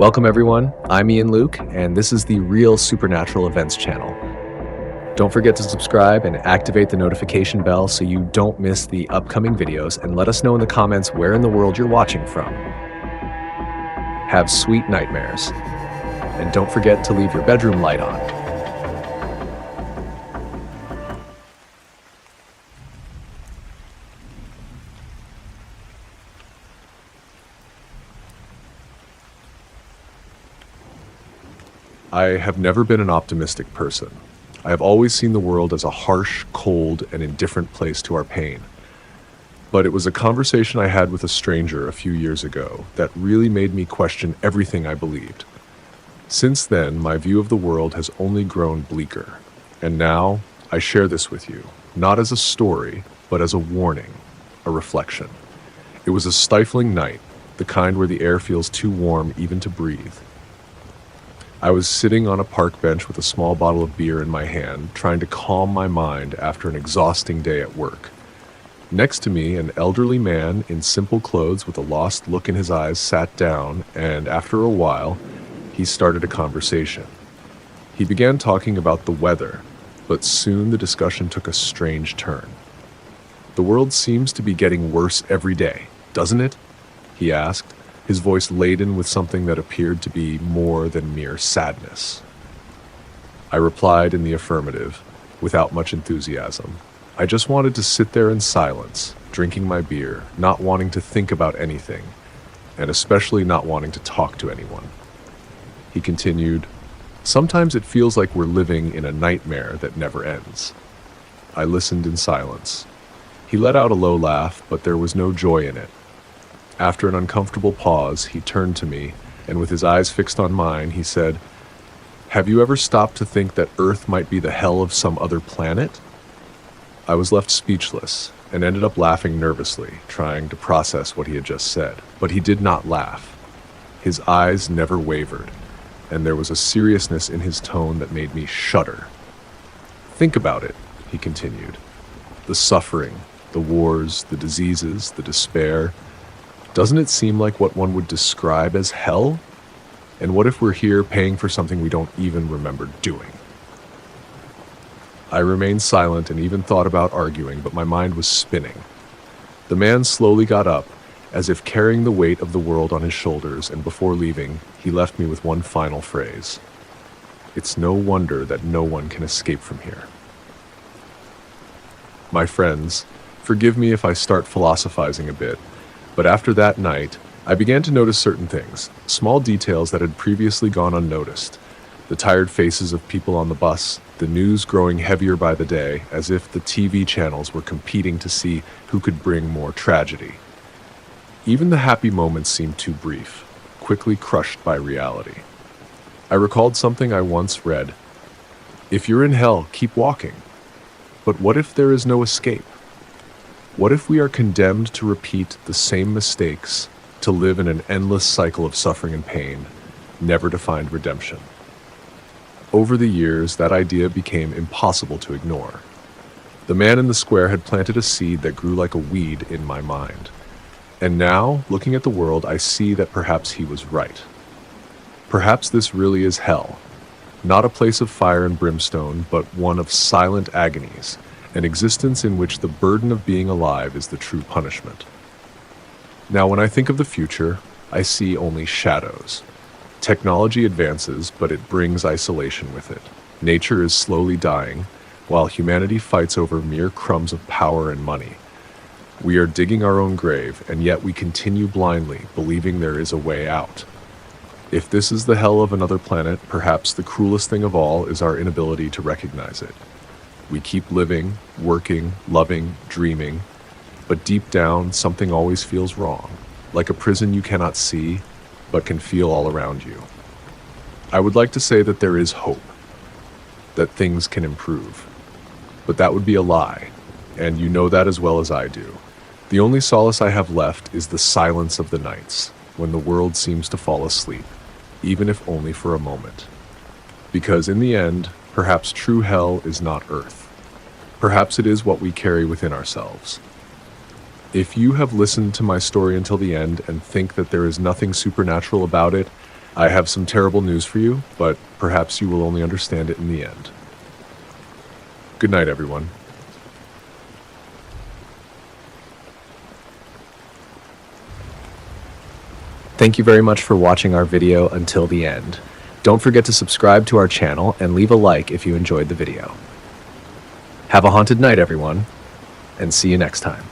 Welcome everyone, I'm Ian Luke, and this is the Real Supernatural Events channel. Don't forget to subscribe and activate the notification bell so you don't miss the upcoming videos, and let us know in the comments where in the world you're watching from. Have sweet nightmares, and don't forget to leave your bedroom light on. I have never been an optimistic person. I have always seen the world as a harsh, cold, and indifferent place to our pain. But it was a conversation I had with a stranger a few years ago that really made me question everything I believed. Since then, my view of the world has only grown bleaker. And now, I share this with you, not as a story, but as a warning, a reflection. It was a stifling night, the kind where the air feels too warm even to breathe. I was sitting on a park bench with a small bottle of beer in my hand, trying to calm my mind after an exhausting day at work. Next to me, an elderly man in simple clothes with a lost look in his eyes sat down, and after a while, he started a conversation. He began talking about the weather, but soon the discussion took a strange turn. "The world seems to be getting worse every day, doesn't it?" he asked, his voice laden with something that appeared to be more than mere sadness. I replied in the affirmative, without much enthusiasm. I just wanted to sit there in silence, drinking my beer, not wanting to think about anything, and especially not wanting to talk to anyone. He continued, "Sometimes it feels like we're living in a nightmare that never ends." I listened in silence. He let out a low laugh, but there was no joy in it. After an uncomfortable pause, he turned to me, and with his eyes fixed on mine, he said, "Have you ever stopped to think that Earth might be the hell of some other planet?" I was left speechless, and ended up laughing nervously, trying to process what he had just said. But he did not laugh. His eyes never wavered, and there was a seriousness in his tone that made me shudder. "Think about it," he continued. "The suffering, the wars, the diseases, the despair. Doesn't it seem like what one would describe as hell? And what if we're here paying for something we don't even remember doing?" I remained silent and even thought about arguing, but my mind was spinning. The man slowly got up, as if carrying the weight of the world on his shoulders, and before leaving, he left me with one final phrase. "It's no wonder that no one can escape from here." My friends, forgive me if I start philosophizing a bit, but after that night, I began to notice certain things, small details that had previously gone unnoticed. The tired faces of people on the bus, the news growing heavier by the day, as if the TV channels were competing to see who could bring more tragedy. Even the happy moments seemed too brief, quickly crushed by reality. I recalled something I once read. "If you're in hell, keep walking. But what if there is no escape? What if we are condemned to repeat the same mistakes, to live in an endless cycle of suffering and pain, never to find redemption?" Over the years, that idea became impossible to ignore. The man in the square had planted a seed that grew like a weed in my mind. And now, looking at the world, I see that perhaps he was right. Perhaps this really is hell, not a place of fire and brimstone, but one of silent agonies, an existence in which the burden of being alive is the true punishment. Now, when I think of the future, I see only shadows. Technology advances, but it brings isolation with it. Nature is slowly dying, while humanity fights over mere crumbs of power and money. We are digging our own grave, and yet we continue blindly, believing there is a way out. If this is the hell of another planet, perhaps the cruelest thing of all is our inability to recognize it. We keep living, working, loving, dreaming, but deep down, something always feels wrong, like a prison you cannot see, but can feel all around you. I would like to say that there is hope, that things can improve, but that would be a lie, and you know that as well as I do. The only solace I have left is the silence of the nights, when the world seems to fall asleep, even if only for a moment. Because in the end, perhaps true hell is not Earth. Perhaps it is what we carry within ourselves. If you have listened to my story until the end and think that there is nothing supernatural about it, I have some terrible news for you, but perhaps you will only understand it in the end. Good night, everyone. Thank you very much for watching our video until the end. Don't forget to subscribe to our channel and leave a like if you enjoyed the video. Have a haunted night, everyone, and see you next time.